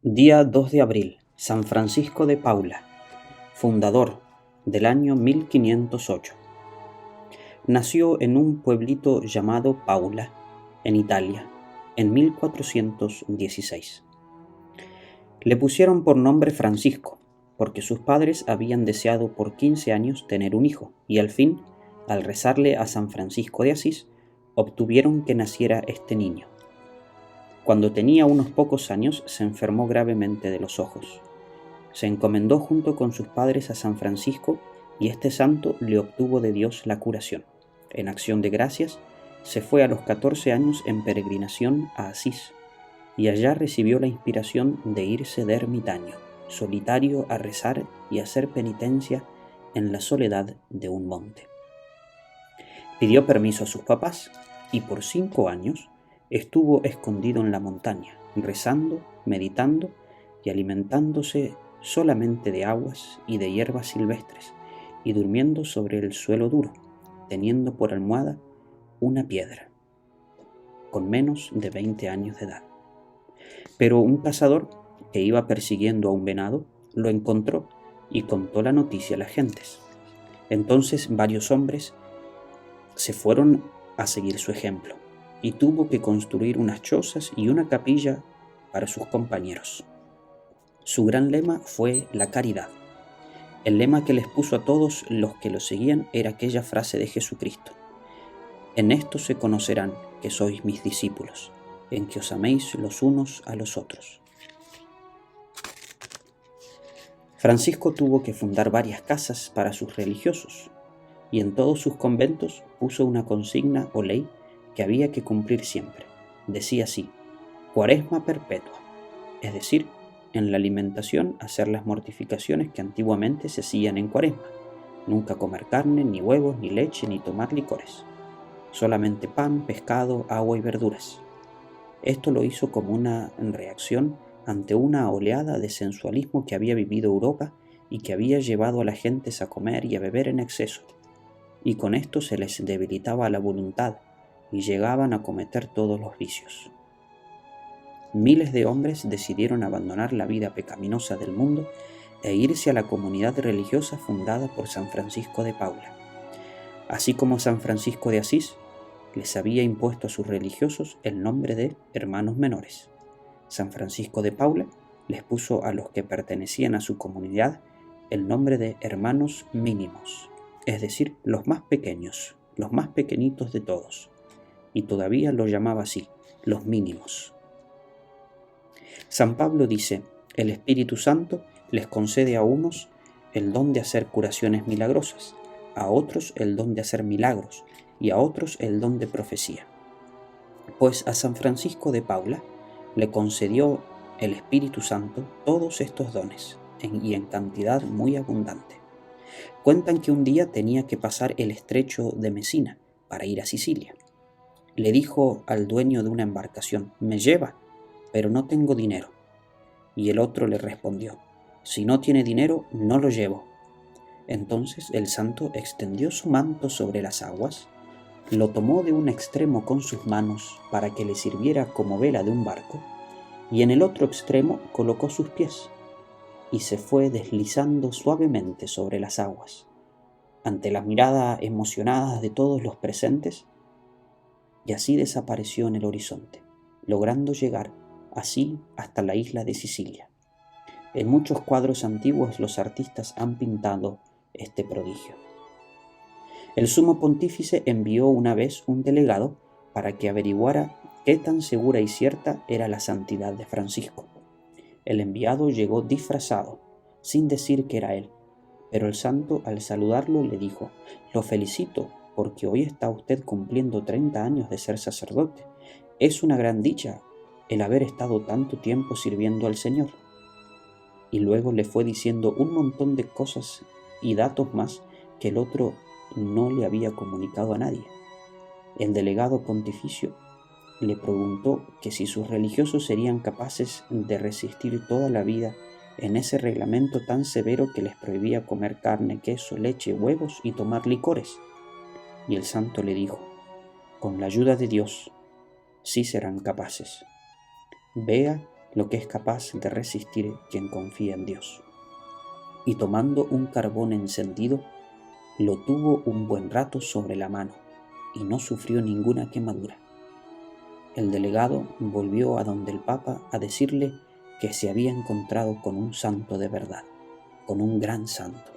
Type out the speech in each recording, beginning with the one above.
Día 2 de abril, San Francisco de Paula, fundador del año 1508. Nació en un pueblito llamado Paula, en Italia, en 1416. Le pusieron por nombre Francisco, porque sus padres habían deseado por 15 años tener un hijo, y al fin, al rezarle a San Francisco de Asís, obtuvieron que naciera este niño. Cuando tenía unos pocos años se enfermó gravemente de los ojos. Se encomendó junto con sus padres a San Francisco y este santo le obtuvo de Dios la curación. En acción de gracias, se fue a los 14 años en peregrinación a Asís y allá recibió la inspiración de irse de ermitaño, solitario, a rezar y hacer penitencia en la soledad de un monte. Pidió permiso a sus papás y por 5 años estuvo escondido en la montaña, rezando, meditando y alimentándose solamente de aguas y de hierbas silvestres, y durmiendo sobre el suelo duro, teniendo por almohada una piedra, con menos de 20 años de edad. Pero un cazador que iba persiguiendo a un venado lo encontró y contó la noticia a las gentes. Entonces varios hombres se fueron a seguir su ejemplo, y tuvo que construir unas chozas y una capilla para sus compañeros. Su gran lema fue la caridad. El lema que les puso a todos los que lo seguían era aquella frase de Jesucristo: en esto se conocerán que sois mis discípulos, en que os améis los unos a los otros. Francisco tuvo que fundar varias casas para sus religiosos, y en todos sus conventos puso una consigna o ley que había que cumplir siempre. Decía así: cuaresma perpetua, es decir, en la alimentación hacer las mortificaciones que antiguamente se hacían en cuaresma, nunca comer carne, ni huevos, ni leche, ni tomar licores, solamente pan, pescado, agua y verduras. Esto lo hizo como una reacción ante una oleada de sensualismo que había vivido Europa y que había llevado a las gentes a comer y a beber en exceso, y con esto se les debilitaba la voluntad y llegaban a cometer todos los vicios. Miles de hombres decidieron abandonar la vida pecaminosa del mundo e irse a la comunidad religiosa fundada por San Francisco de Paula. Así como San Francisco de Asís les había impuesto a sus religiosos el nombre de hermanos menores, San Francisco de Paula les puso a los que pertenecían a su comunidad el nombre de hermanos mínimos, es decir, los más pequeños, los más pequeñitos de todos, y todavía los llamaba así, los mínimos. San Pablo dice: el Espíritu Santo les concede a unos el don de hacer curaciones milagrosas, a otros el don de hacer milagros y a otros el don de profecía. Pues a San Francisco de Paula le concedió el Espíritu Santo todos estos dones y en cantidad muy abundante. Cuentan que un día tenía que pasar el estrecho de Mesina para ir a Sicilia. Le dijo al dueño de una embarcación: me lleva, pero no tengo dinero. Y el otro le respondió: si no tiene dinero, no lo llevo. Entonces el santo extendió su manto sobre las aguas, lo tomó de un extremo con sus manos para que le sirviera como vela de un barco, y en el otro extremo colocó sus pies, y se fue deslizando suavemente sobre las aguas. Ante la mirada emocionada de todos los presentes, y así desapareció en el horizonte, logrando llegar así hasta la isla de Sicilia. En muchos cuadros antiguos los artistas han pintado este prodigio. El sumo pontífice envió una vez un delegado para que averiguara qué tan segura y cierta era la santidad de Francisco. El enviado llegó disfrazado, sin decir que era él, pero el santo, al saludarlo, le dijo: lo felicito, porque hoy está usted cumpliendo 30 años de ser sacerdote. Es una gran dicha el haber estado tanto tiempo sirviendo al Señor. Y luego le fue diciendo un montón de cosas y datos más que el otro no le había comunicado a nadie. El delegado pontificio le preguntó que si sus religiosos serían capaces de resistir toda la vida en ese reglamento tan severo que les prohibía comer carne, queso, leche, huevos y tomar licores. Y el santo le dijo: con la ayuda de Dios, sí serán capaces. Vea lo que es capaz de resistir quien confía en Dios. Y tomando un carbón encendido, lo tuvo un buen rato sobre la mano y no sufrió ninguna quemadura. El delegado volvió a donde el Papa a decirle que se había encontrado con un santo de verdad, con un gran santo.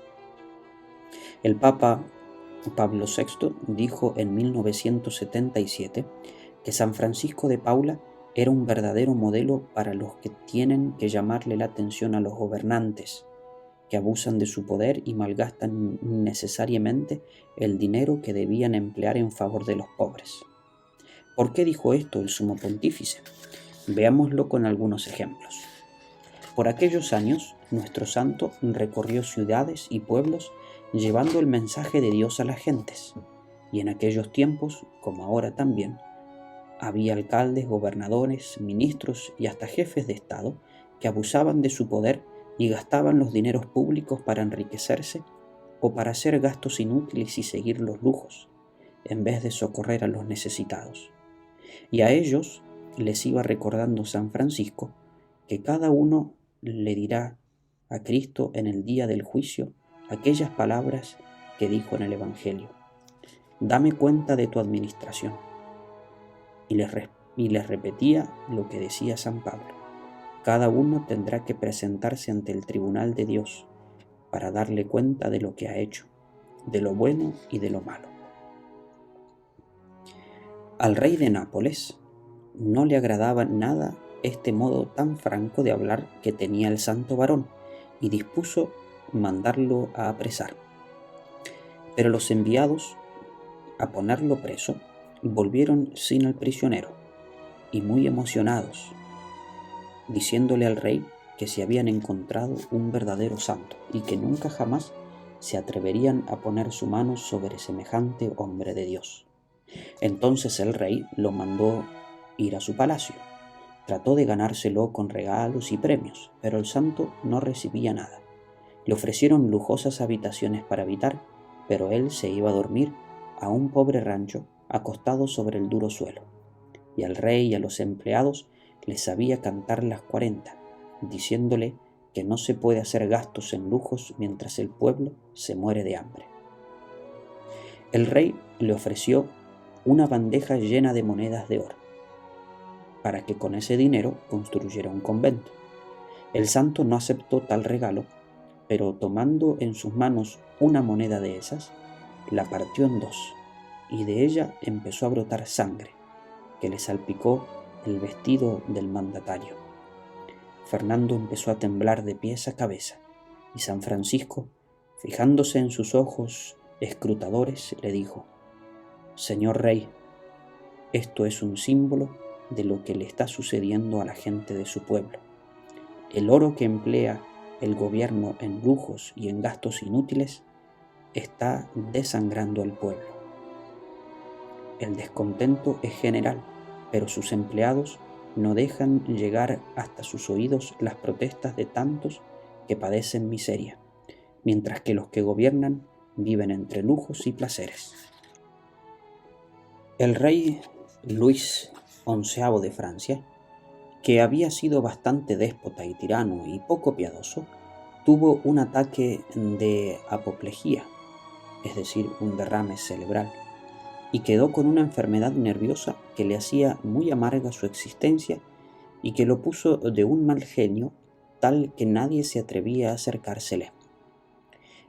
El Papa Pablo VI dijo en 1977 que San Francisco de Paula era un verdadero modelo para los que tienen que llamarle la atención a los gobernantes, que abusan de su poder y malgastan innecesariamente el dinero que debían emplear en favor de los pobres. ¿Por qué dijo esto el sumo pontífice? Veámoslo con algunos ejemplos. Por aquellos años, nuestro santo recorrió ciudades y pueblos llevando el mensaje de Dios a las gentes, y en aquellos tiempos, como ahora también, había alcaldes, gobernadores, ministros y hasta jefes de Estado que abusaban de su poder y gastaban los dineros públicos para enriquecerse o para hacer gastos inútiles y seguir los lujos, en vez de socorrer a los necesitados. Y a ellos les iba recordando San Francisco que cada uno le dirá a Cristo en el día del juicio aquellas palabras que dijo en el Evangelio: dame cuenta de tu administración. Y les repetía lo que decía San Pablo: cada uno tendrá que presentarse ante el tribunal de Dios para darle cuenta de lo que ha hecho, de lo bueno y de lo malo. Al rey de Nápoles no le agradaba nada este modo tan franco de hablar que tenía el santo varón, y dispuso mandarlo a apresar. Pero los enviados a ponerlo preso volvieron sin el prisionero, y muy emocionados, diciéndole al rey que se habían encontrado un verdadero santo y que nunca jamás se atreverían a poner su mano sobre semejante hombre de Dios. Entonces el rey lo mandó ir a su palacio. Trató de ganárselo con regalos y premios, pero el santo no recibía nada. Le ofrecieron lujosas habitaciones para habitar, pero él se iba a dormir a un pobre rancho acostado sobre el duro suelo. Y al rey y a los empleados les sabía cantar las 40, diciéndole que no se puede hacer gastos en lujos mientras el pueblo se muere de hambre. El rey le ofreció una bandeja llena de monedas de oro, para que con ese dinero construyera un convento. El santo no aceptó tal regalo, pero tomando en sus manos una moneda de esas, la partió en dos, y de ella empezó a brotar sangre, que le salpicó el vestido del mandatario. Fernando empezó a temblar de pies a cabeza, y San Francisco, fijándose en sus ojos escrutadores, le dijo: Señor Rey, esto es un símbolo de lo que le está sucediendo a la gente de su pueblo. El oro que emplea el gobierno en lujos y en gastos inútiles está desangrando al pueblo. El descontento es general, pero sus empleados no dejan llegar hasta sus oídos las protestas de tantos que padecen miseria, mientras que los que gobiernan viven entre lujos y placeres. El rey Luis XI de Francia, que había sido bastante déspota y tirano y poco piadoso, tuvo un ataque de apoplejía, es decir, un derrame cerebral, y quedó con una enfermedad nerviosa que le hacía muy amarga su existencia y que lo puso de un mal genio tal que nadie se atrevía a acercársele.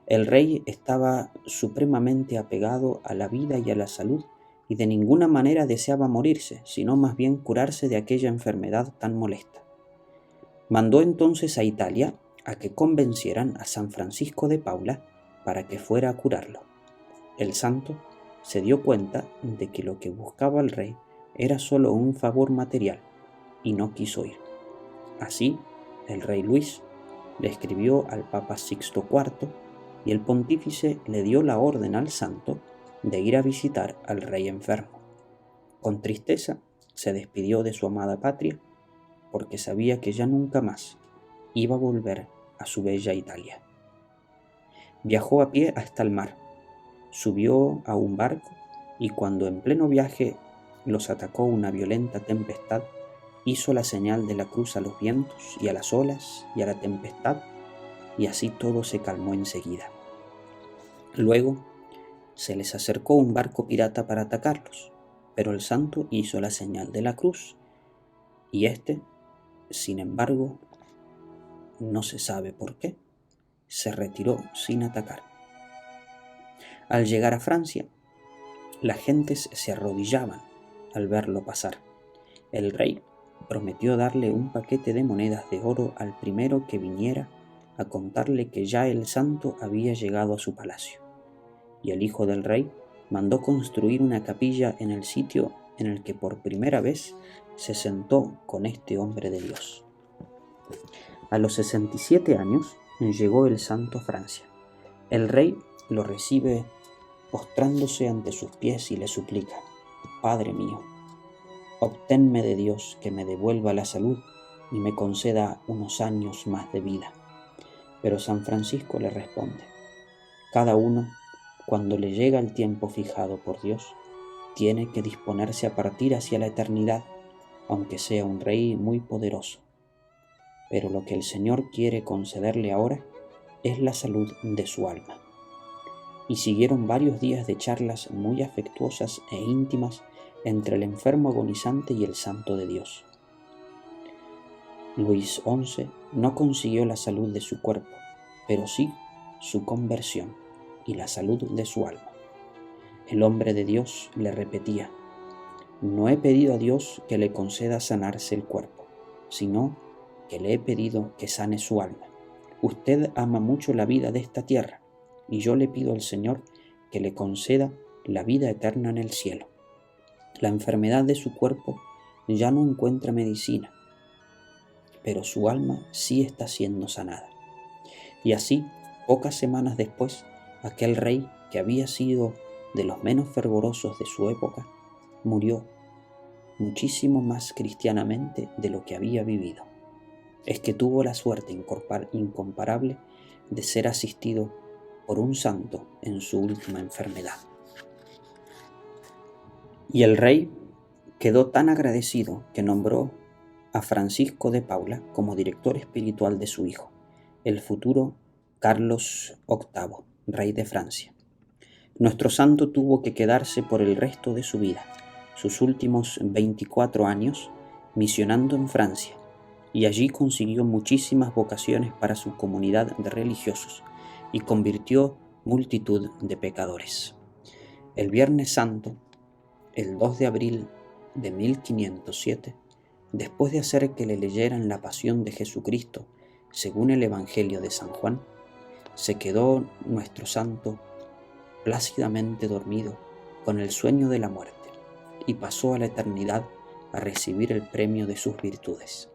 El rey estaba supremamente apegado a la vida y a la salud, y de ninguna manera deseaba morirse, sino más bien curarse de aquella enfermedad tan molesta. Mandó entonces a Italia a que convencieran a San Francisco de Paula para que fuera a curarlo. El santo se dio cuenta de que lo que buscaba el rey era solo un favor material y no quiso ir. Así, el rey Luis le escribió al Papa Sixto IV y el pontífice le dio la orden al santo de ir a visitar al rey enfermo. Con tristeza se despidió de su amada patria, porque sabía que ya nunca más iba a volver a su bella Italia. Viajó a pie hasta el mar, subió a un barco y cuando en pleno viaje los atacó una violenta tempestad, hizo la señal de la cruz a los vientos y a las olas y a la tempestad, y así todo se calmó enseguida. Luego se les acercó un barco pirata para atacarlos, pero el santo hizo la señal de la cruz, y éste, sin embargo, no se sabe por qué, se retiró sin atacar. Al llegar a Francia, las gentes se arrodillaban al verlo pasar. El rey prometió darle un paquete de monedas de oro al primero que viniera a contarle que ya el santo había llegado a su palacio. Y el hijo del rey mandó construir una capilla en el sitio en el que por primera vez se sentó con este hombre de Dios. A los 67 años llegó el santo a Francia. El rey lo recibe postrándose ante sus pies y le suplica: Padre mío, obténme de Dios que me devuelva la salud y me conceda unos años más de vida. Pero San Francisco le responde: cada uno, cuando le llega el tiempo fijado por Dios, tiene que disponerse a partir hacia la eternidad, aunque sea un rey muy poderoso. Pero lo que el Señor quiere concederle ahora es la salud de su alma. Y siguieron varios días de charlas muy afectuosas e íntimas entre el enfermo agonizante y el santo de Dios. Luis XI no consiguió la salud de su cuerpo, pero sí su conversión y la salud de su alma. El hombre de Dios le repetía: no he pedido a Dios que le conceda sanarse el cuerpo, sino que le he pedido que sane su alma. Usted ama mucho la vida de esta tierra, y yo le pido al Señor que le conceda la vida eterna en el cielo. La enfermedad de su cuerpo ya no encuentra medicina, pero su alma sí está siendo sanada. Y así, pocas semanas después, aquel rey, que había sido de los menos fervorosos de su época, murió muchísimo más cristianamente de lo que había vivido. Es que tuvo la suerte incomparable de ser asistido por un santo en su última enfermedad. Y el rey quedó tan agradecido que nombró a Francisco de Paula como director espiritual de su hijo, el futuro Carlos VIII, rey de Francia. Nuestro santo tuvo que quedarse por el resto de su vida, sus últimos 24 años, misionando en Francia, y allí consiguió muchísimas vocaciones para su comunidad de religiosos y convirtió multitud de pecadores. El Viernes Santo, el 2 de abril de 1507, después de hacer que le leyeran la pasión de Jesucristo según el Evangelio de San Juan, se quedó nuestro santo plácidamente dormido con el sueño de la muerte y pasó a la eternidad a recibir el premio de sus virtudes.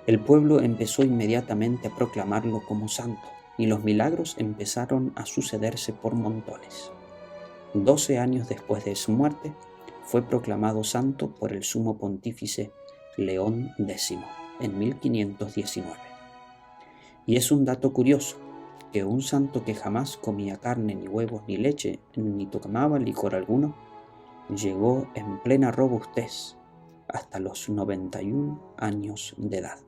El pueblo empezó inmediatamente a proclamarlo como santo y los milagros empezaron a sucederse por montones. 12 años después de su muerte, fue proclamado santo por el sumo pontífice León X en 1519. Y es un dato curioso que un santo que jamás comía carne, ni huevos, ni leche, ni tomaba licor alguno, llegó en plena robustez hasta los 91 años de edad.